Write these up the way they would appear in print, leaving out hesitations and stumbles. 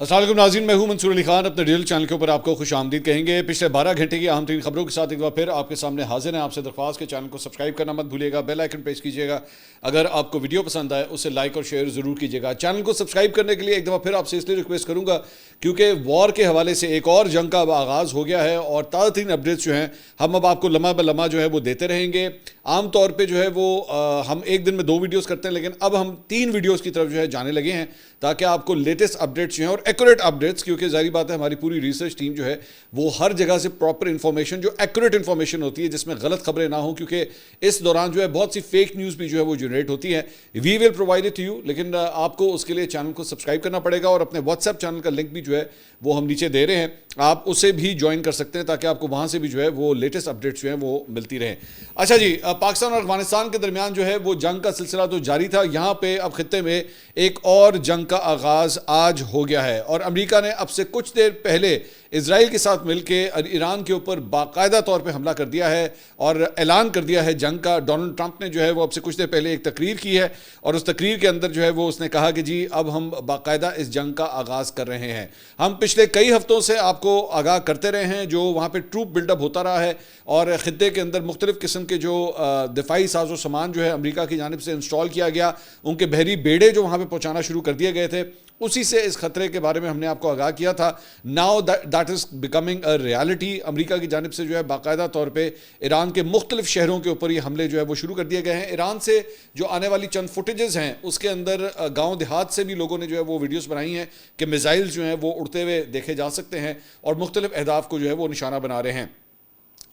السلام علیکم ناظرین، میں ہوں منصور علی خان، اپنے ڈیجیٹل چینل کے اوپر آپ کو خوش آمدید کہیں گے۔ پچھلے 12 گھنٹے کی اہم ترین خبروں کے ساتھ ایک بار پھر آپ کے سامنے حاضر ہیں۔ آپ سے درخواست کے چینل کو سبسکرائب کرنا مت بھولیے گا، بیل آئیکن پریس کیجیے گا۔ اگر آپ کو ویڈیو پسند آئے اسے لائک اور شیئر ضرور کیجیے گا۔ چینل کو سبسکرائب کرنے کے لیے ایک دفعہ پھر آپ سے اس لیے ریکویسٹ کروں گا کیونکہ وار کے حوالے سے ایک اور جنگ کا آغاز ہو گیا ہے اور تازہ ترین اپڈیٹس جو ہیں ہم اب آپ کو لمحہ بہ لمحہ جو ہے وہ دیتے رہیں گے۔ عام طور پہ جو ہے وہ ہم ایک دن میں 2 ویڈیوز کرتے ہیں، لیکن اب ہم 3 ویڈیوز کی طرف جو ہے جانے لگے ہیں تاکہ آپ کو لیٹسٹ اپڈیٹس جو ہیں اور ایکوریٹ اپڈیٹس، کیونکہ ظاہری بات ہے ہماری پوری ریسرچ ٹیم جو ہے وہ ہر جگہ سے پراپر انفارمیشن جو ایکوریٹ انفارمیشن ہوتی ہے جس میں غلط خبریں نہ ہوں، کیونکہ اس دوران جو ہے بہت سی فیک نیوز بھی جو ہے وہ جنریٹ ہوتی ہیں۔ We will provide it to you, لیکن آپ کو اس کے لیے چینل کو سبسکرائب کرنا پڑے گا اور اپنے واٹس ایپ چینل کا لنک بھی جو ہے وہ ہم نیچے دے رہے ہیں، آپ اسے بھی جوائن کر سکتے ہیں تاکہ آپ کو وہاں سے بھی جو ہے وہ لیٹسٹ اپڈیٹس جو ہیں وہ ملتی رہیں۔ اچھا جی، پاکستان اور افغانستان کے درمیان جو ہے وہ جنگ کا سلسلہ تو جاری تھا، یہاں پہ اب خطے میں ایک اور جنگ کا آغاز آج ہو گیا ہے اور امریکہ نے اب سے کچھ دیر پہلے اسرائیل کے ساتھ مل کے ایران کے اوپر باقاعدہ طور پہ حملہ کر دیا ہے اور اعلان کر دیا ہے جنگ کا۔ ڈونلڈ ٹرمپ نے جو ہے وہ اب سے کچھ دیر پہلے ایک تقریر کی ہے اور اس تقریر کے اندر جو ہے وہ اس نے کہا کہ جی اب ہم باقاعدہ اس جنگ کا آغاز کر رہے ہیں۔ ہم پچھلے کئی ہفتوں سے آپ کو آگاہ کرتے رہے ہیں جو وہاں پہ ٹروپ بلڈ اپ ہوتا رہا ہے اور خطے کے اندر مختلف قسم کے جو دفاعی ساز و سامان جو ہے امریکہ کی جانب سے انسٹال کیا گیا، ان کے بحری بیڑے جو وہاں پہ پہنچانا شروع کر دیے گئے تھے، اسی سے اس خطرے کے بارے میں ہم نے آپ کو آگاہ کیا تھا۔ Now that is becoming a reality. امریکہ کی جانب سے جو ہے باقاعدہ طور پہ ایران کے مختلف شہروں کے اوپر یہ حملے جو ہے وہ شروع کر دیے گئے ہیں۔ ایران سے جو آنے والی چند فوٹیجز ہیں اس کے اندر گاؤں دیہات سے بھی لوگوں نے جو ہے وہ ویڈیوز بنائی ہیں کہ میزائل جو ہیں وہ اڑتے ہوئے دیکھے جا سکتے ہیں اور مختلف اہداف کو جو ہے وہ نشانہ بنا رہے ہیں۔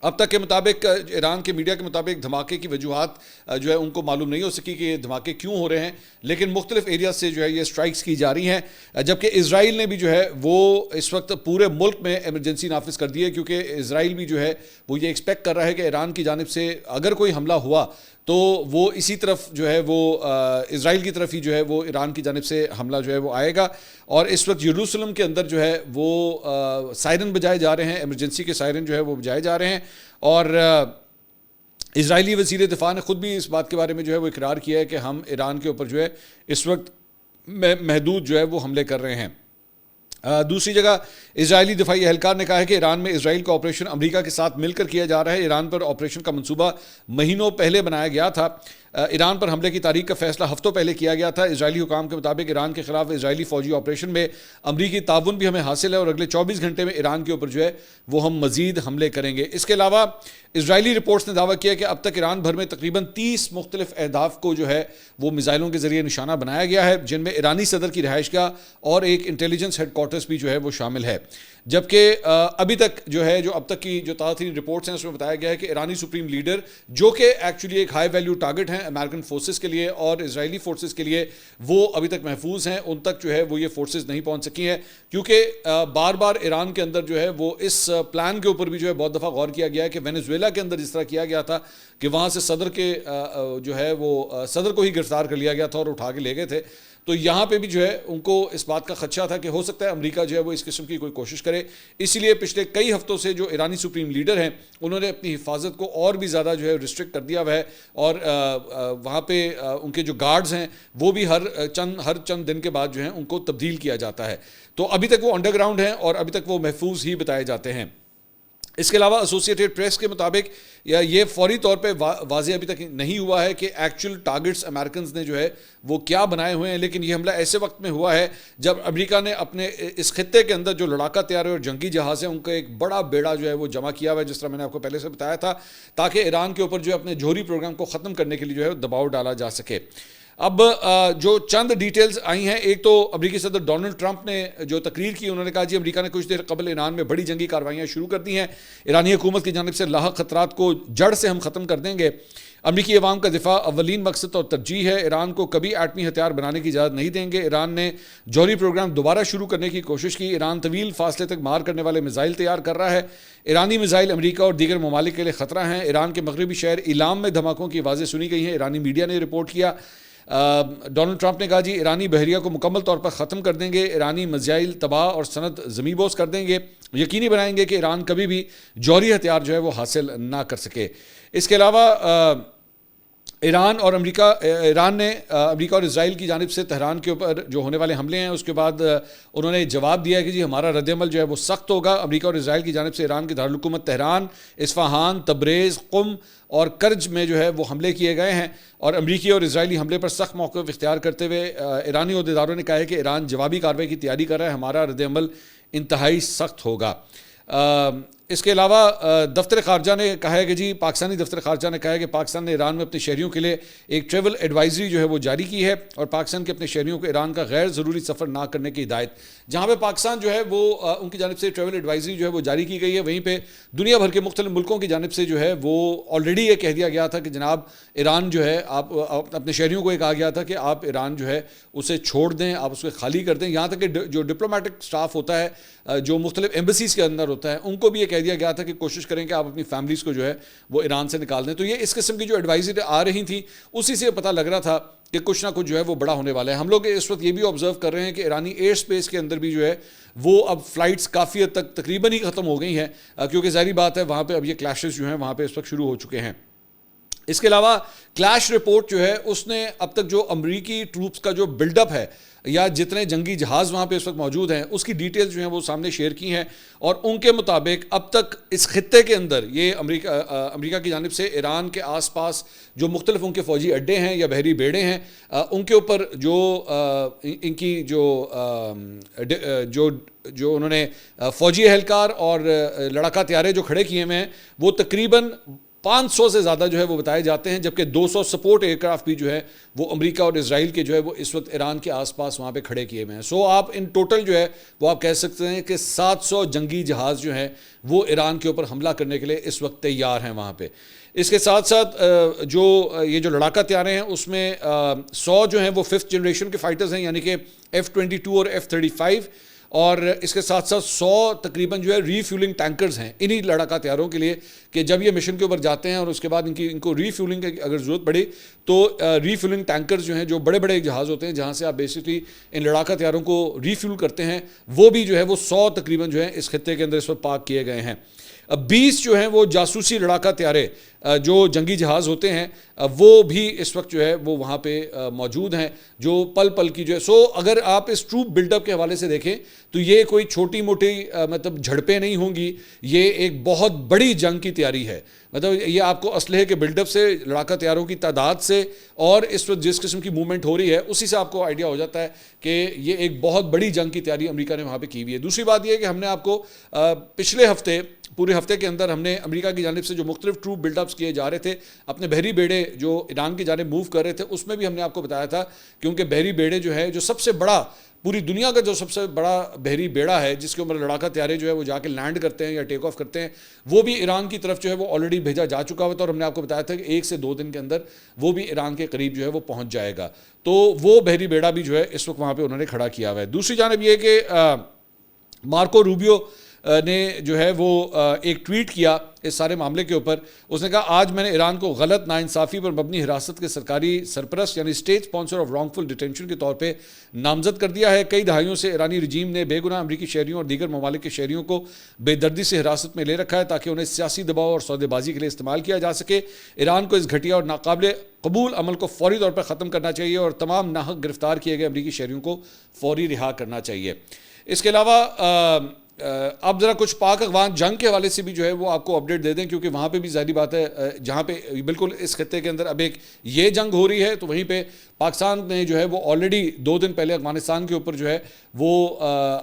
اب تک کے مطابق ایران کے میڈیا کے مطابق دھماکے کی وجوہات جو ہے ان کو معلوم نہیں ہو سکی کہ یہ دھماکے کیوں ہو رہے ہیں، لیکن مختلف ایریاز سے جو ہے یہ اسٹرائکس کی جا رہی ہیں، جبکہ اسرائیل نے بھی جو ہے وہ اس وقت پورے ملک میں ایمرجنسی نافذ کر دی ہے، کیونکہ اسرائیل بھی جو ہے وہ یہ ایکسپیکٹ کر رہا ہے کہ ایران کی جانب سے اگر کوئی حملہ ہوا تو وہ اسی طرف جو ہے وہ اسرائیل کی طرف ہی جو ہے وہ ایران کی جانب سے حملہ جو ہے وہ آئے گا۔ اور اس وقت یروشلم کے اندر جو ہے وہ سائرن بجائے جا رہے ہیں، ایمرجنسی کے سائرن جو ہے وہ بجائے جا رہے ہیں اور اسرائیلی وزیر دفاع نے خود بھی اس بات کے بارے میں جو ہے وہ اقرار کیا ہے کہ ہم ایران کے اوپر جو ہے اس وقت محدود جو ہے وہ حملے کر رہے ہیں۔ دوسری جگہ اسرائیلی دفاعی اہلکار نے کہا ہے کہ ایران میں اسرائیل کا آپریشن امریکہ کے ساتھ مل کر کیا جا رہا ہے۔ ایران پر آپریشن کا منصوبہ مہینوں پہلے بنایا گیا تھا۔ ایران پر حملے کی تاریخ کا فیصلہ ہفتوں پہلے کیا گیا تھا۔ اسرائیلی حکام کے مطابق ایران کے خلاف اسرائیلی فوجی آپریشن میں امریکی تعاون بھی ہمیں حاصل ہے اور اگلے 24 گھنٹے میں ایران کے اوپر جو ہے وہ ہم مزید حملے کریں گے۔ اس کے علاوہ اسرائیلی رپورٹس نے دعویٰ کیا کہ اب تک ایران بھر میں تقریباً 30 مختلف اہداف کو جو ہے وہ میزائلوں کے ذریعے نشانہ بنایا گیا ہے، جن میں ایرانی صدر کی رہائش گاہ اور ایک انٹیلیجنس ہیڈ کوارٹرز بھی جو ہے وہ شامل ہے۔ جبکہ ابھی تک جو ہے جو اب تک کی جو تازہ ترین رپورٹس ہیں اس میں بتایا گیا ہے کہ ایرانی سپریم لیڈر جو کہ ایکچولی ایک ہائی ویلیو ٹارگٹ ہیں امریکن فورسز کے لیے اور اسرائیلی فورسز کے لیے، وہ ابھی تک محفوظ ہیں، ان تک جو ہے وہ یہ فورسز نہیں پہنچ سکی ہیں، کیونکہ بار بار ایران کے اندر جو ہے وہ اس پلان کے اوپر بھی جو ہے بہت دفعہ غور کیا گیا ہے کہ وینزویلا کے اندر جس طرح کیا گیا تھا کہ وہاں سے صدر کے جو ہے وہ صدر کو ہی گرفتار کر لیا گیا تھا اور اٹھا کے لے گئے تھے، تو یہاں پہ بھی جو ہے ان کو اس بات کا خدشہ تھا کہ ہو سکتا ہے امریکہ جو ہے وہ اس قسم کی کوئی کوشش کرے، اسی لیے پچھلے کئی ہفتوں سے جو ایرانی سپریم لیڈر ہیں انہوں نے اپنی حفاظت کو اور بھی زیادہ جو ہے ریسٹرکٹ کر دیا ہوا ہے اور وہاں پہ ان کے جو گارڈز ہیں وہ بھی ہر چند دن کے بعد جو ہیں ان کو تبدیل کیا جاتا ہے، تو ابھی تک وہ انڈر گراؤنڈ ہیں اور ابھی تک وہ محفوظ ہی بتائے جاتے ہیں۔ اس کے علاوہ ایسوسیٹڈ پریس کے مطابق یہ فوری طور پہ واضح ابھی تک نہیں ہوا ہے کہ ایکچوئل ٹارگٹس امریکنز نے جو ہے وہ کیا بنائے ہوئے ہیں، لیکن یہ حملہ ایسے وقت میں ہوا ہے جب امریکہ نے اپنے اس خطے کے اندر جو لڑاکا طیارے اور جنگی جہاز ہیں ان کا ایک بڑا بیڑا جو ہے وہ جمع کیا ہوا ہے، جس طرح میں نے آپ کو پہلے سے بتایا تھا، تاکہ ایران کے اوپر جو ہے اپنے جوہری پروگرام کو ختم کرنے کے لیے جو ہے دباؤ ڈالا جا سکے۔ اب جو چند ڈیٹیلز آئی ہیں، ایک تو امریکی صدر ڈونلڈ ٹرمپ نے جو تقریر کی انہوں نے کہا جی امریکہ نے کچھ دیر قبل ایران میں بڑی جنگی کارروائیاں شروع کر دی ہیں، ایرانی حکومت کی جانب سے لاحق خطرات کو جڑ سے ہم ختم کر دیں گے، امریکی عوام کا دفاع اولین مقصد اور ترجیح ہے، ایران کو کبھی ایٹمی ہتھیار بنانے کی اجازت نہیں دیں گے، ایران نے جوہری پروگرام دوبارہ شروع کرنے کی کوشش کی، ایران طویل فاصلے تک مار کرنے والے میزائل تیار کر رہا ہے، ایرانی میزائل امریکہ اور دیگر ممالک کے لیے خطرہ ہیں، ایران کے مغربی شہر ایلام میں دھماکوں کی آوازیں سنی گئی ہیں، ایرانی میڈیا نے رپورٹ کیا۔ ڈونلڈ ٹرمپ نے کہا جی ایرانی بحریہ کو مکمل طور پر ختم کر دیں گے، ایرانی میزائل تباہ اور صنعت زمینبوس کر دیں گے، یقینی بنائیں گے کہ ایران کبھی بھی جوہری ہتھیار جو ہے وہ حاصل نہ کر سکے۔ اس کے علاوہ ایران نے امریکہ اور اسرائیل کی جانب سے تہران کے اوپر جو ہونے والے حملے ہیں اس کے بعد انہوں نے جواب دیا ہے کہ جی ہمارا رد عمل جو ہے وہ سخت ہوگا. امریکہ اور اسرائیل کی جانب سے ایران کے دارالحکومت تہران، اصفہان، تبریز، قم اور کرج میں جو ہے وہ حملے کیے گئے ہیں، اور امریکی اور اسرائیلی حملے پر سخت موقف اختیار کرتے ہوئے ایرانی عہدیداروں نے کہا ہے کہ ایران جوابی کارروائی کی تیاری کر رہا ہے، ہمارا رد عمل انتہائی سخت ہوگا. اس کے علاوہ دفتر خارجہ نے کہا ہے کہ جی پاکستانی دفتر خارجہ نے کہا ہے کہ پاکستان نے ایران میں اپنے شہریوں کے لیے ایک ٹریول ایڈوائزری جو ہے وہ جاری کی ہے، اور پاکستان کے اپنے شہریوں کو ایران کا غیر ضروری سفر نہ کرنے کی ہدایت. جہاں پہ پاکستان جو ہے وہ ان کی جانب سے ٹریول ایڈوائزری جو ہے وہ جاری کی گئی ہے، وہیں پہ دنیا بھر کے مختلف ملکوں کی جانب سے جو ہے وہ آلریڈی یہ کہہ دیا گیا تھا کہ جناب ایران جو ہے آپ اپنے شہریوں کو یہ کہا گیا تھا کہ آپ ایران جو ہے اسے چھوڑ دیں، آپ اس کو خالی کر دیں. یہاں تک کہ جو ڈپلومیٹک سٹاف ہوتا ہے، جو مختلف ایمبیسیز کے اندر ہوتا ہے، ان کو بھی یہ کہہ دیا گیا تھا کہ کوشش کریں کہ آپ اپنی فیملیز کو جو ہے وہ ایران سے نکال دیں. تو یہ اس قسم کی جو ایڈوائزری آ رہی تھی اسی سے پتہ لگ رہا تھا کہ کچھ نہ کچھ جو ہے وہ بڑا ہونے والا ہے. ہم لوگ اس وقت یہ بھی آبزرو کر رہے ہیں کہ ایرانی ایئر سپیس کے اندر بھی جو ہے وہ اب فلائٹس کافی حد تک تقریباً ہی ختم ہو گئی ہیں، کیونکہ ظاہری بات ہے وہاں پہ اب یہ کلیشز جو ہیں وہاں پہ اس وقت شروع ہو چکے ہیں. اس کے علاوہ کلیش رپورٹ جو ہے اس نے اب تک جو امریکی ٹروپس کا جو بلڈ اپ ہے یا جتنے جنگی جہاز وہاں پہ اس وقت موجود ہیں اس کی ڈیٹیلز جو ہیں وہ سامنے شیئر کی ہیں، اور ان کے مطابق اب تک اس خطے کے اندر یہ امریکہ کی جانب سے ایران کے آس پاس جو مختلف ان کے فوجی اڈے ہیں یا بحری بیڑے ہیں، ان کے اوپر جو ان کی جو انہوں نے فوجی اہلکار اور لڑاکا طیارے جو کھڑے کیے ہوئے ہیں وہ تقریباً 500 سے زیادہ جو ہے وہ بتائے جاتے ہیں، جبکہ 200 سپورٹ ایئر کرافٹ بھی جو ہے وہ امریکہ اور اسرائیل کے جو ہے وہ اس وقت ایران کے آس پاس وہاں پہ کھڑے کیے ہوئے ہیں. سو آپ ان ٹوٹل جو ہے وہ آپ کہہ سکتے ہیں کہ 700 جنگی جہاز جو ہیں وہ ایران کے اوپر حملہ کرنے کے لیے اس وقت تیار ہیں وہاں پہ. اس کے ساتھ ساتھ یہ جو لڑاکا طیارے ہیں اس میں 100 جو ہیں وہ 5th جنریشن کے فائٹرز ہیں، یعنی کہ F-22 اور F-35، اور اس کے ساتھ ساتھ 100 تقریباً جو ہے ری فیولنگ ٹینکرز ہیں انہی لڑاکا طیاروں کے لیے کہ جب یہ مشن کے اوپر جاتے ہیں اور اس کے بعد ان کو ری فیولنگ کی اگر ضرورت پڑے تو ری فیولنگ ٹینکرز جو ہیں جو بڑے بڑے جہاز ہوتے ہیں جہاں سے آپ بیسکلی ان لڑاکا طیاروں کو ری فیول کرتے ہیں، وہ بھی جو ہے وہ 100 تقریباً جو ہے اس خطے کے اندر اس وقت پارک کیے گئے ہیں. 20 جو ہیں وہ جاسوسی لڑاکا طیارے جو جنگی جہاز ہوتے ہیں وہ بھی اس وقت جو ہے وہ وہاں پہ موجود ہیں جو پل پل کی جو ہے. سو اگر آپ اس ٹروپ بلڈ اپ کے حوالے سے دیکھیں تو یہ کوئی چھوٹی موٹی مطلب جھڑپیں نہیں ہوں گی، یہ ایک بہت بڑی جنگ کی تیاری ہے. مطلب یہ آپ کو اسلحے کے بلڈ اپ سے، لڑاکا طیاروں کی تعداد سے اور اس وقت جس قسم کی موومنٹ ہو رہی ہے اسی سے آپ کو آئیڈیا ہو جاتا ہے کہ یہ ایک بہت بڑی جنگ کی تیاری امریکہ نے وہاں پہ کی ہوئی ہے. دوسری بات یہ ہے کہ ہم نے آپ کو پچھلے ہفتے پورے ہفتے کے اندر ہم نے امریکہ کی جانب سے جو مختلف ٹروپ بلڈ اپس کیے جا رہے تھے اپنے بحری بیڑے جو ایران کی جانب موو کر رہے تھے اس میں بھی ہم نے آپ کو بتایا تھا کیونکہ بحری بیڑے جو ہے جو سب سے بڑا پوری دنیا کا جو سب سے بڑا بحری بیڑا ہے جس کے اوپر لڑاکا طیارے جو ہے وہ جا کے لینڈ کرتے ہیں یا ٹیک آف کرتے ہیں، وہ بھی ایران کی طرف جو ہے وہ آلریڈی بھیجا جا چکا ہوا تھا، اور ہم نے آپ کو بتایا تھا کہ 1 سے 2 دن کے اندر وہ بھی ایران کے قریب جو ہے وہ پہنچ جائے گا. تو وہ بحری بیڑا بھی جو ہے اس وقت وہاں پہ انہوں نے کھڑا کیا ہوا ہے. دوسری جانب یہ کہ مارکو روبیو نے جو ہے وہ ایک ٹویٹ کیا اس سارے معاملے کے اوپر. اس نے کہا آج میں نے ایران کو غلط، ناانصافی پر مبنی حراست کے سرکاری سرپرست یعنی state sponsor of wrongful detention کے طور پہ نامزد کر دیا ہے. کئی دہائیوں سے ایرانی رجیم نے بے گناہ امریکی شہریوں اور دیگر ممالک کے شہریوں کو بے دردی سے حراست میں لے رکھا ہے تاکہ انہیں سیاسی دباؤ اور سودے بازی کے لیے استعمال کیا جا سکے. ایران کو اس گھٹیا اور ناقابل قبول عمل کو فوری طور پر ختم کرنا چاہیے اور تمام ناحق گرفتار کیے گئے امریکی شہریوں کو فوری رہا کرنا چاہیے. اس کے علاوہ اب ذرا کچھ پاک افغان جنگ کے حوالے سے بھی جو ہے وہ آپ کو اپڈیٹ دے دیں، کیونکہ وہاں پہ بھی ظاہری بات ہے جہاں پہ بالکل اس خطے کے اندر اب ایک یہ جنگ ہو رہی ہے تو وہیں پہ پاکستان نے جو ہے وہ آلریڈی 2 دن پہلے افغانستان کے اوپر جو ہے وہ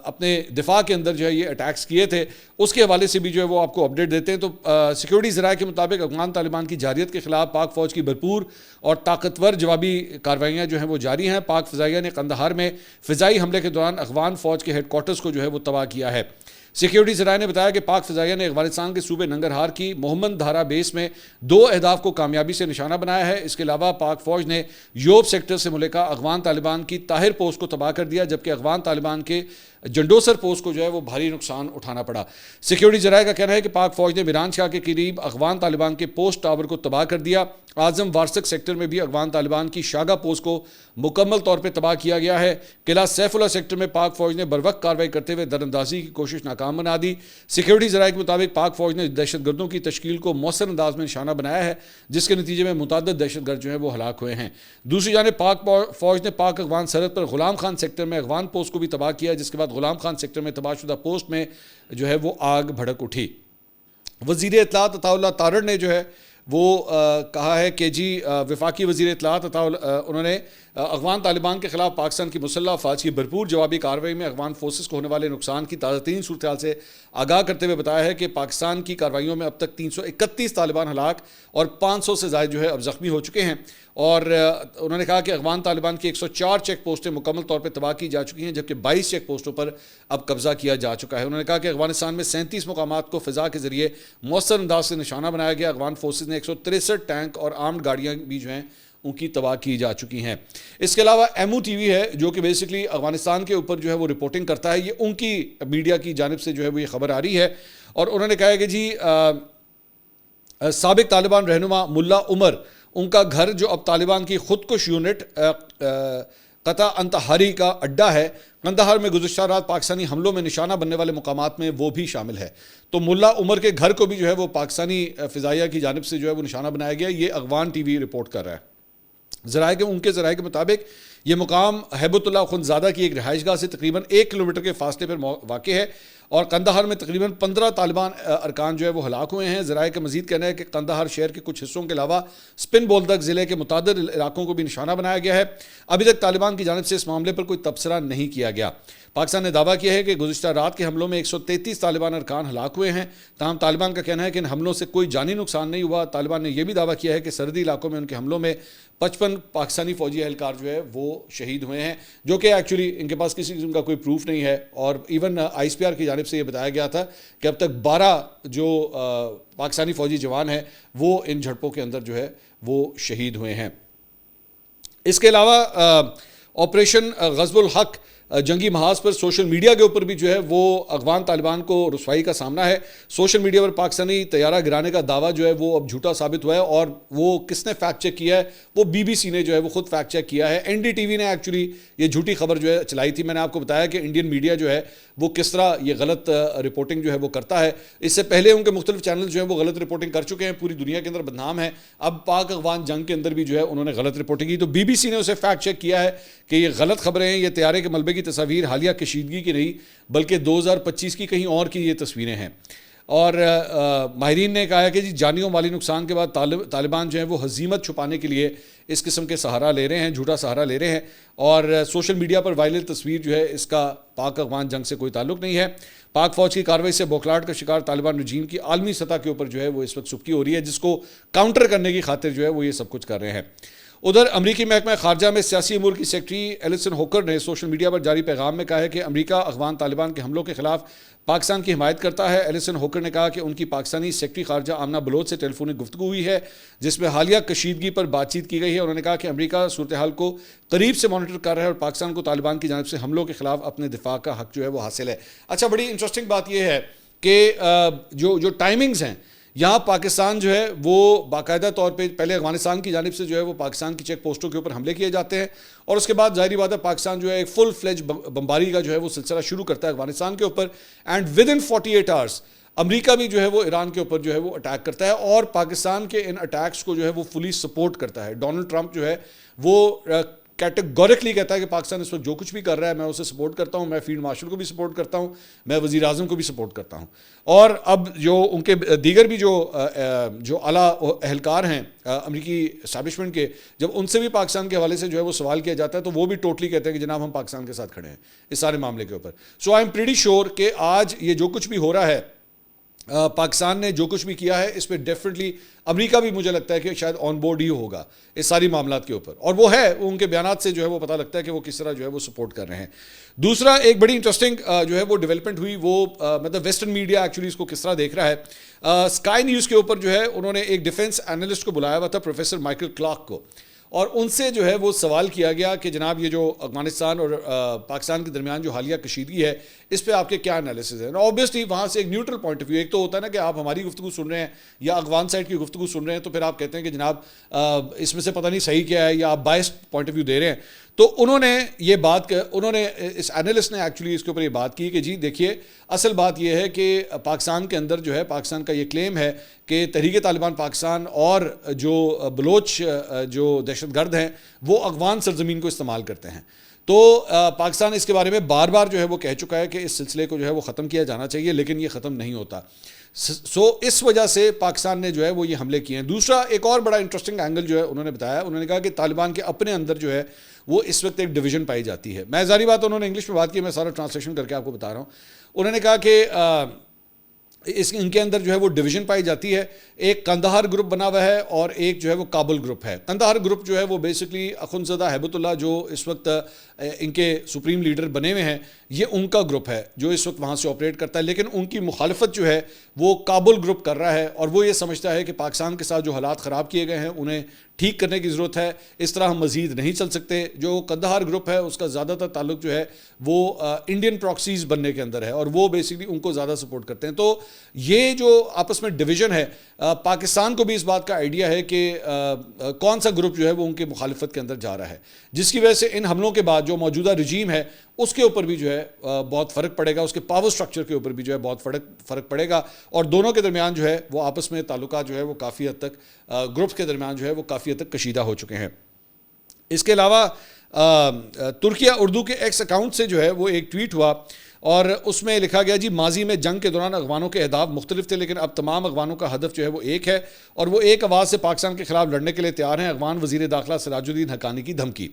اپنے دفاع کے اندر جو ہے یہ اٹیکس کیے تھے، اس کے حوالے سے بھی جو ہے وہ آپ کو اپڈیٹ دیتے ہیں. تو سیکیورٹی ذرائع کے مطابق افغان طالبان کی جارحیت کے خلاف پاک فوج کی بھرپور اور طاقتور جوابی کارروائیاں جو ہیں وہ جاری ہیں. پاک فضائیہ نے قندھار میں فضائی حملے کے دوران افغان فوج کے ہیڈ کوارٹرز کو جو ہے وہ تباہ کیا ہے. سیکیورٹی ذرائع نے بتایا کہ پاک فضائیہ نے افغانستان کے صوبے ننگرہار کی محمد دھارا بیس میں 2 اہداف کو کامیابی سے نشانہ بنایا ہے. اس کے علاوہ پاک فوج نے یوب سیکٹر سے ملکہ افغان طالبان کی طاہر پوسٹ کو تباہ کر دیا، جبکہ افغان طالبان کے جنڈوسر پوسٹ کو جو ہے وہ بھاری نقصان اٹھانا پڑا. سیکیورٹی ذرائع کا کہنا ہے کہ پاک فوج نے میران شاہ کے قریب افغان طالبان کے پوسٹ ٹاور کو تباہ کر دیا. اعظم وارسک سیکٹر میں بھی افغان طالبان کی شاگا پوسٹ کو مکمل طور پہ تباہ کیا گیا ہے۔ قلعہ سیف اللہ سیکٹر میں پاک فوج نے بروقت کارروائی کرتے ہوئے دراندازی کی کوشش ناکام بنا دی۔ سیکیورٹی ذرائع کے مطابق پاک فوج نے دہشت گردوں کی تشکیل کو مؤثر انداز میں نشانہ بنایا ہے، جس کے نتیجے میں متعدد دہشت گرد جو ہیں وہ ہلاک ہوئے ہیں۔ دوسری جانب پاک فوج نے پاک افغان سرحد پر غلام خان سیکٹر میں افغان پوسٹ کو بھی تباہ کیا، جس کے بعد غلام خان سیکٹر میں تباہ شدہ پوسٹ میں جو ہے وہ آگ بھڑک اٹھی۔ وزیر اطلاعات عطا اللہ تارڑ نے جو ہے وہ کہا ہے کہ وفاقی وزیر اطلاعات انہوں نے افغان طالبان کے خلاف پاکستان کی مسلح افواج کی بھرپور جوابی کارروائی میں افغان فورسز کو ہونے والے نقصان کی تازہ ترین صورتحال سے آگاہ کرتے ہوئے بتایا ہے کہ پاکستان کی کارروائیوں میں اب تک 331 طالبان ہلاک اور 500 سے زائد جو ہے اب زخمی ہو چکے ہیں، اور انہوں نے کہا کہ افغان طالبان کی 104 چیک پوسٹیں مکمل طور پر تباہ کی جا چکی ہیں، جبکہ 22 چیک پوسٹوں پر اب قبضہ کیا جا چکا ہے۔ انہوں نے کہا کہ افغانستان میں 37 مقامات کو فضا کے ذریعے مؤثر انداز سے نشانہ بنایا گیا۔ افغان فورسز نے 163 ٹینک اور آرمڈ گاڑیاں بھی جو ہیں ان کی تباہ کی جا چکی ہیں۔ اس کے علاوہ ایمو ٹی وی ہے جو کہ بیسکلی افغانستان کے اوپر جو ہے وہ رپورٹنگ کرتا ہے، یہ ان کی میڈیا کی جانب سے جو ہے وہ یہ خبر آ رہی ہے، اور انہوں نے کہا ہے کہ سابق طالبان رہنما ملا عمر، ان کا گھر جو اب طالبان کی خودکش یونٹ قطع انتحاری کا اڈا ہے، قندھار میں گزشتہ رات پاکستانی حملوں میں نشانہ بننے والے مقامات میں وہ بھی شامل ہے۔ تو ملا عمر کے گھر کو بھی جو ہے وہ پاکستانی فضائیہ کی جانب سے جو ہے وہ نشانہ بنایا گیا، یہ اغوان ٹی وی رپورٹ کر رہا ہے۔ ان کے ذرائع کے مطابق یہ مقام ہیبت اللہ خنزادہ کی ایک رہائش گاہ سے تقریباً 1 کلومیٹر کے فاصلے پر واقع ہے، اور قندھار میں تقریباً 15 طالبان ارکان جو ہے وہ ہلاک ہوئے ہیں۔ ذرائع کا مزید کہنا ہے کہ قندھار شہر کے کچھ حصوں کے علاوہ سپن بولدک ضلع کے متعدد علاقوں کو بھی نشانہ بنایا گیا ہے۔ ابھی تک طالبان کی جانب سے اس معاملے پر کوئی تبصرہ نہیں کیا گیا۔ پاکستان نے دعویٰ کیا ہے کہ گزشتہ رات کے حملوں میں 133 طالبان ارکان ہلاک ہوئے ہیں، تاہم طالبان کا کہنا ہے کہ ان حملوں سے کوئی جانی نقصان نہیں ہوا۔ طالبان نے یہ بھی دعویٰ کیا ہے کہ سرحدی علاقوں میں ان کے حملوں میں 55 پاکستانی فوجی اہلکار جو ہے وہ شہید ہوئے ہیں، جو کہ ایکچولی ان کے پاس کسی قسم کا کوئی پروف نہیں ہے، اور even I S P R کی جانب سے یہ بتایا گیا تھا کہ اب تک 12 جو پاکستانی فوجی جوان ہیں وہ ان جھڑپوں کے اندر جو ہے وہ شہید ہوئے ہیں۔ اس کے علاوہ آپریشن غزب الحق جنگی محاذ پر سوشل میڈیا کے اوپر بھی جو ہے وہ افغان طالبان کو رسوائی کا سامنا ہے۔ سوشل میڈیا پر پاکستانی طیارہ گرانے کا دعویٰ جو ہے وہ اب جھوٹا ثابت ہوا ہے، اور وہ کس نے فیکٹ چیک کیا ہے؟ وہ بی بی سی نے جو ہے وہ خود فیکٹ چیک کیا ہے۔ این ڈی ٹی وی نے ایکچولی یہ جھوٹی خبر جو ہے چلائی تھی۔ میں نے آپ کو بتایا کہ انڈین میڈیا جو ہے وہ کس طرح یہ غلط رپورٹنگ جو ہے وہ کرتا ہے۔ اس سے پہلے ان کے مختلف چینل جو ہیں وہ غلط رپورٹنگ کر چکے ہیں، پوری دنیا کے اندر بدنام ہے۔ اب پاک افغان جنگ کے اندر بھی جو ہے انہوں نے غلط رپورٹنگ کی، تو بی بی سی نے اسے فیکٹ چیک کیا ہے کہ یہ غلط خبریں ہیں، یہ طیارے کے ملبے کی تصاویر حالیہ کشیدگی کی نہیں بلکہ 2025 کی کہیں اور کی یہ تصویریں ہیں۔ اور ماہرین نے کہا ہے کہ جانی و مالی نقصان کے بعد طالبان جو ہیں وہ ہزیمت چھپانے کے لیے اس قسم کے سہارا لے رہے ہیں، جھوٹا سہارا لے رہے ہیں، اور سوشل میڈیا پر وائرل تصویر جو ہے اس کا پاک افغان جنگ سے کوئی تعلق نہیں ہے۔ پاک فوج کی کارروائی سے بوکھلاہٹ کا شکار طالبان رجیم کی عالمی سطح کے اوپر جو ہے وہ اس وقت سبکی ہو رہی ہے، جس کو کاؤنٹر کرنے کی خاطر جو ہے وہ یہ سب کچھ کر رہے ہیں۔ ادھر امریکی محکمہ خارجہ میں سیاسی امور کی سیکرٹری ایلسن ہوکر نے سوشل میڈیا پر جاری پیغام میں کہا ہے کہ امریکہ افغان طالبان کے حملوں کے خلاف پاکستان کی حمایت کرتا ہے۔ ایلسن ہوکر نے کہا کہ ان کی پاکستانی سیکرٹری خارجہ آمنہ بلوچ سے ٹیلی فونک گفتگو ہوئی ہے، جس میں حالیہ کشیدگی پر بات چیت کی گئی ہے۔ انہوں نے کہا کہ امریکہ صورتحال کو قریب سے مانیٹر کر رہا ہے اور پاکستان کو طالبان کی جانب سے حملوں کے خلاف اپنے دفاع کا حق جو ہے وہ حاصل ہے۔ اچھا، بڑی انٹرسٹنگ بات یہ ہے کہ جو ٹائمنگز ہیں، یہاں پاکستان جو ہے وہ باقاعدہ طور پہ پہلے افغانستان کی جانب سے جو ہے وہ پاکستان کی چیک پوسٹوں کے اوپر حملے کیے جاتے ہیں، اور اس کے بعد ظاہری بات ہے پاکستان جو ہے ایک فل فلیج بمباری کا جو ہے وہ سلسلہ شروع کرتا ہے افغانستان کے اوپر، اینڈ ود ان 48 آورس امریکہ بھی جو ہے وہ ایران کے اوپر جو ہے وہ اٹیک کرتا ہے، اور پاکستان کے ان اٹیکس کو جو ہے وہ فلی سپورٹ کرتا ہے۔ ڈونلڈ ٹرمپ جو ہے وہ کیٹیگورکلی کہتا ہے کہ پاکستان اس وقت جو کچھ بھی کر رہا ہے میں اسے سپورٹ کرتا ہوں، میں فیلڈ مارشل کو بھی سپورٹ کرتا ہوں، میں وزیر اعظم کو بھی سپورٹ کرتا ہوں، اور اب جو ان کے دیگر بھی جو اعلیٰ اہلکار ہیں امریکی اسٹیبلشمنٹ کے، جب ان سے بھی پاکستان کے حوالے سے جو ہے وہ سوال کیا جاتا ہے تو وہ بھی ٹوٹلی کہتے ہیں کہ جناب ہم پاکستان کے ساتھ کھڑے ہیں اس سارے معاملے کے اوپر۔ سو آئی ایم پریٹی شیور کہ آج یہ جو کچھ بھی ہو رہا ہے، پاکستان نے جو کچھ بھی کیا ہے اس پہ ڈیفینیٹلی امریکہ بھی مجھے لگتا ہے کہ شاید آن بورڈ ہی ہوگا اس ساری معاملات کے اوپر، اور وہ ہے ان کے بیانات سے جو ہے وہ پتہ لگتا ہے کہ وہ کس طرح جو ہے وہ سپورٹ کر رہے ہیں۔ دوسرا ایک بڑی انٹرسٹنگ جو ہے وہ ڈیولپمنٹ ہوئی، وہ مطلب ویسٹرن میڈیا ایکچولی اس کو کس طرح دیکھ رہا ہے۔ اسکائی نیوز کے اوپر جو ہے انہوں نے ایک ڈیفنس اینالسٹ کو بلایا ہوا تھا، پروفیسر مائیکل کلارک کو، اور ان سے جو ہے وہ سوال کیا گیا کہ جناب یہ جو افغانستان اور پاکستان کے درمیان جو حالیہ کشیدگی ہے اس پہ آپ کے کیا انالیسز ہیں. اوبیسلی وہاں سے ایک نیوٹرل پوائنٹ آف ویو, ایک تو ہوتا ہے نا کہ آپ ہماری گفتگو سن رہے ہیں یا افغان سائڈ کی گفتگو سن رہے ہیں تو پھر آپ کہتے ہیں کہ جناب اس میں سے پتہ نہیں صحیح کیا ہے یا آپ بائسڈ پوائنٹ آف ویو دے رہے ہیں. تو انہوں نے اس اینالسٹ نے ایکچولی اس کے اوپر یہ بات کی کہ جی دیکھیے اصل بات یہ ہے کہ پاکستان کے اندر جو ہے پاکستان کا یہ کلیم ہے کہ تحریک طالبان پاکستان اور جو بلوچ جو دہشت گرد ہیں وہ افغان سرزمین کو استعمال کرتے ہیں. تو پاکستان اس کے بارے میں بار بار جو ہے وہ کہہ چکا ہے کہ اس سلسلے کو جو ہے وہ ختم کیا جانا چاہیے, لیکن یہ ختم نہیں ہوتا. اس وجہ سے پاکستان نے جو ہے وہ یہ حملے کیے ہیں. دوسرا ایک اور بڑا انٹرسٹنگ اینگل جو ہے انہوں نے بتایا, انہوں نے کہا کہ طالبان کے اپنے اندر جو ہے وہ اس وقت ایک ڈویژن پائی جاتی ہے. میں ظاہری بات انہوں نے انگلش میں بات کی, میں سارا ٹرانسلیشن کر کے آپ کو بتا رہا ہوں. انہوں نے کہا کہ ان کے اندر جو ہے وہ ڈویژن پائی جاتی ہے. ایک قندھار گروپ بنا ہوا ہے اور ایک جو ہے وہ کابل گروپ ہے. قندھار گروپ جو ہے وہ بیسکلی اخندزادہ ہیبت اللہ جو اس وقت ان کے سپریم لیڈر بنے ہوئے ہیں, یہ ان کا گروپ ہے جو اس وقت وہاں سے آپریٹ کرتا ہے. لیکن ان کی مخالفت جو ہے وہ کابل گروپ کر رہا ہے اور وہ یہ سمجھتا ہے کہ پاکستان کے ساتھ جو حالات خراب کیے گئے ہیں انہیں ٹھیک کرنے کی ضرورت ہے, اس طرح ہم مزید نہیں چل سکتے. جو قندھار گروپ ہے اس کا زیادہ تر تعلق جو ہے وہ انڈین پراکسیز بننے کے اندر ہے اور وہ بیسکلی ان کو زیادہ سپورٹ کرتے ہیں. تو یہ جو آپس میں ڈویژن ہے, پاکستان کو بھی اس بات کا آئیڈیا ہے کہ کون سا گروپ جو ہے وہ ان کے مخالفت کے اندر جا رہا ہے, جس کی وجہ سے ان حملوں کے بعد جو موجودہ رجیم ہے اس کے اوپر بھی جو ہے بہت فرق پڑے گا, اس کے پاور سٹرکچر کے اوپر بھی جو ہے بہت فرق پڑے گا. اور دونوں کے درمیان جو ہے وہ آپس میں تعلقات جو ہے وہ کافی حد تک گروپس کے درمیان جو ہے وہ کافی حد تک کشیدہ ہو چکے ہیں. اس کے علاوہ ترکیہ اردو کے ایکس اکاؤنٹ سے جو ہے وہ ایک ٹویٹ ہوا اور اس میں لکھا گیا جی ماضی میں جنگ کے دوران افغانوں کے اہداف مختلف تھے, لیکن اب تمام افغانوں کا ہدف جو ہے وہ ایک ہے اور وہ ایک آواز سے پاکستان کے خلاف لڑنے کے لیے تیار ہیں. افغان وزیر داخلہ سراج الدین حقانی کی دھمکی.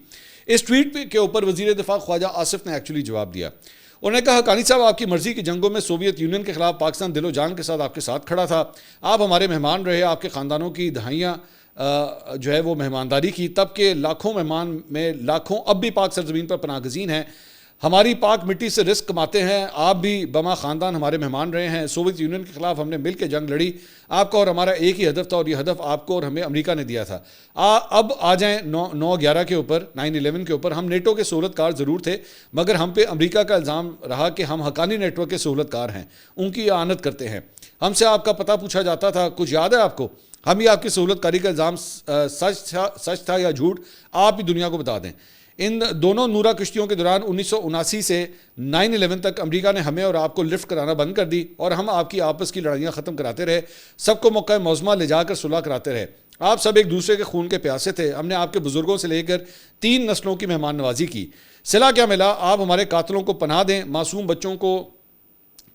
اس ٹویٹ کے اوپر وزیر دفاع خواجہ آصف نے ایکچولی جواب دیا. انہوں نے کہا حقانی صاحب آپ کی مرضی کی جنگوں میں سوویت یونین کے خلاف پاکستان دل و جان کے ساتھ آپ کے ساتھ کھڑا تھا, آپ ہمارے مہمان رہے, آپ کے خاندانوں کی دہائیاں جو ہے وہ مہمانداری کی, تب کہ لاکھوں مہمان میں لاکھوں اب بھی پاک سرزمین پر پناہ گزین ہیں, ہماری پاک مٹی سے رزق کماتے ہیں, آپ بھی بما خاندان ہمارے مہمان رہے ہیں. سوویت یونین کے خلاف ہم نے مل کے جنگ لڑی, آپ کا اور ہمارا ایک ہی ہدف تھا اور یہ ہدف آپ کو اور ہمیں امریکہ نے دیا تھا. اب آ جائیں 9/11 کے اوپر, 9/11 کے اوپر, ہم نیٹو کے سہولت کار ضرور تھے مگر ہم پہ امریکہ کا الزام رہا کہ ہم حقانی نیٹ ورک کے سہولت کار ہیں, ان کی اعانت کرتے ہیں. ہم سے آپ کا پتہ پوچھا جاتا تھا, کچھ یاد ہے آپ کو؟ ہم یہ آپ کی سہولت کاری کا الزام سچ تھا یا جھوٹ, آپ ہی دنیا کو بتا دیں. ان دونوں نورا کشتیوں کے دوران 1979 سے 9/11 تک امریکہ نے ہمیں اور آپ کو لفٹ کرانا بند کر دی اور ہم آپ کی آپس کی لڑائیاں ختم کراتے رہے, سب کو موقع موزمہ لے جا کر صلح کراتے رہے. آپ سب ایک دوسرے کے خون کے پیاسے تھے, ہم نے آپ کے بزرگوں سے لے کر 3 نسلوں کی مہمان نوازی کی. صلح کیا ملا؟ آپ ہمارے قاتلوں کو پناہ دیں, معصوم بچوں کو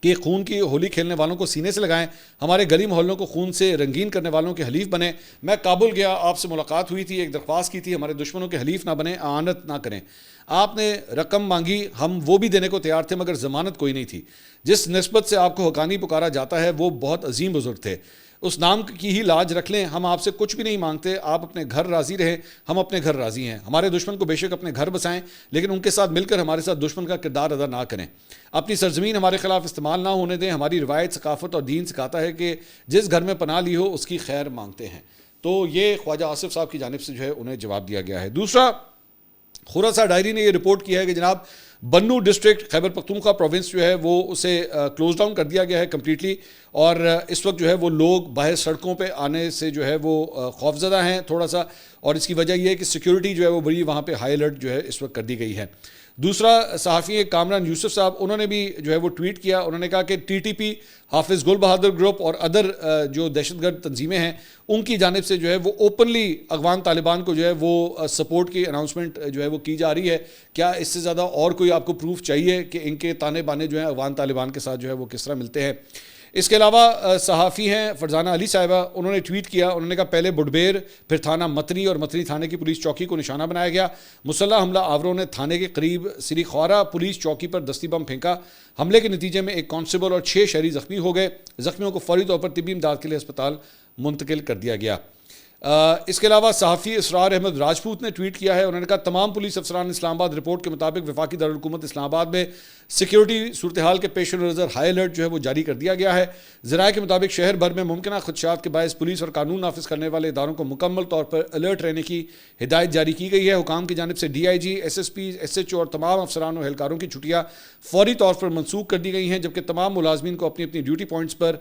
کہ خون کی ہولی کھیلنے والوں کو سینے سے لگائیں, ہمارے گلی محلوں کو خون سے رنگین کرنے والوں کے حلیف بنیں. میں کابل گیا, آپ سے ملاقات ہوئی تھی, ایک درخواست کی تھی ہمارے دشمنوں کے حلیف نہ بنیں, اعانت نہ کریں. آپ نے رقم مانگی, ہم وہ بھی دینے کو تیار تھے مگر ضمانت کوئی نہیں تھی. جس نسبت سے آپ کو حقانی پکارا جاتا ہے وہ بہت عظیم بزرگ تھے, اس نام کی ہی لاج رکھ لیں. ہم آپ سے کچھ بھی نہیں مانگتے, آپ اپنے گھر راضی رہیں, ہم اپنے گھر راضی ہیں. ہمارے دشمن کو بے شک اپنے گھر بسائیں لیکن ان کے ساتھ مل کر ہمارے ساتھ دشمن کا کردار ادا نہ کریں. اپنی سرزمین ہمارے خلاف استعمال نہ ہونے دیں. ہماری روایت, ثقافت اور دین سکھاتا ہے کہ جس گھر میں پناہ لی ہو اس کی خیر مانگتے ہیں. تو یہ خواجہ آصف صاحب کی جانب سے جو ہے انہیں جواب دیا گیا ہے. دوسرا, خوراسا ڈائری نے یہ رپورٹ کیا ہے کہ جناب بنو ڈسٹرکٹ خیبر پختونخوا پروونس جو ہے وہ اسے کلوز ڈاؤن کر دیا گیا ہے کمپلیٹلی, اور اس وقت جو ہے وہ لوگ باہر سڑکوں پہ آنے سے جو ہے وہ خوفزدہ ہیں تھوڑا سا, اور اس کی وجہ یہ ہے کہ سیکیورٹی جو ہے وہ بڑی وہاں پہ ہائی الرٹ جو ہے اس وقت کر دی گئی ہے. دوسرا صحافی کامران یوسف صاحب, انہوں نے بھی جو ہے وہ ٹویٹ کیا, انہوں نے کہا کہ ٹی ٹی پی, حافظ گل بہادر گروپ اور ادر جو دہشت گرد تنظیمیں ہیں ان کی جانب سے جو ہے وہ اوپنلی افغان طالبان کو جو ہے وہ سپورٹ کی اناؤنسمنٹ جو ہے وہ کی جا رہی ہے. کیا اس سے زیادہ اور کوئی آپ کو پروف چاہیے کہ ان کے تانے بانے جو ہیں افغان طالبان کے ساتھ جو ہے وہ کس طرح ملتے ہیں؟ اس کے علاوہ صحافی ہیں فرزانہ علی صاحبہ, انہوں نے ٹویٹ کیا, انہوں نے کہا پہلے بڈبیر, پھر تھانہ متنی اور متنی تھانے کی پولیس چوکی کو نشانہ بنایا گیا. مسلح حملہ آوروں نے تھانے کے قریب سری خوارہ پولیس چوکی پر دستی بم پھینکا. حملے کے نتیجے میں ایک کانسٹیبل اور 6 شہری زخمی ہو گئے. زخمیوں کو فوری طور پر طبی امداد کے لیے ہسپتال منتقل کر دیا گیا. اس کے علاوہ صحافی اسرار احمد راجپوت نے ٹویٹ کیا ہے. انہوں نے کہا تمام پولیس افسران اسلام آباد رپورٹ کے مطابق وفاقی دارالحکومت اسلام آباد میں سیکیورٹی صورتحال کے پیش نظر ہائی الرٹ جو ہے وہ جاری کر دیا گیا ہے. ذرائع کے مطابق شہر بھر میں ممکنہ خدشات کے باعث پولیس اور قانون نافذ کرنے والے اداروں کو مکمل طور پر الرٹ رہنے کی ہدایت جاری کی گئی ہے. حکام کی جانب سے D I G, S S P, S H O اور تمام افسران و اہلکاروں کی چھٹیاں فوری طور پر منسوخ کر دی گئی ہیں، جبکہ تمام ملازمین کو اپنی اپنی ڈیوٹی پوائنٹس پر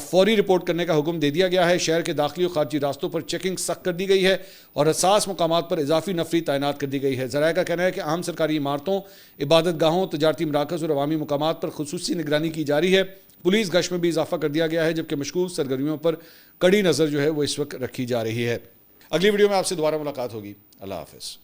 فوری رپورٹ کرنے کا حکم دے دیا گیا ہے. شہر کے داخلی اور خارجی راستوں پر چیکنگ سخت کر دی گئی ہے اور حساس مقامات پر اضافی نفری تعینات کر دی گئی ہے. ذرائع کا کہنا ہے کہ اہم سرکاری عمارتوں، عبادت گاہوں، تجارتی مراکز اور عوامی مقامات پر خصوصی نگرانی کی جا رہی ہے. پولیس گشت میں بھی اضافہ کر دیا گیا ہے، جبکہ مشکوک سرگرمیوں پر کڑی نظر جو ہے وہ اس وقت رکھی جا رہی ہے. اگلی ویڈیو میں آپ سے دوبارہ ملاقات ہوگی. اللہ حافظ.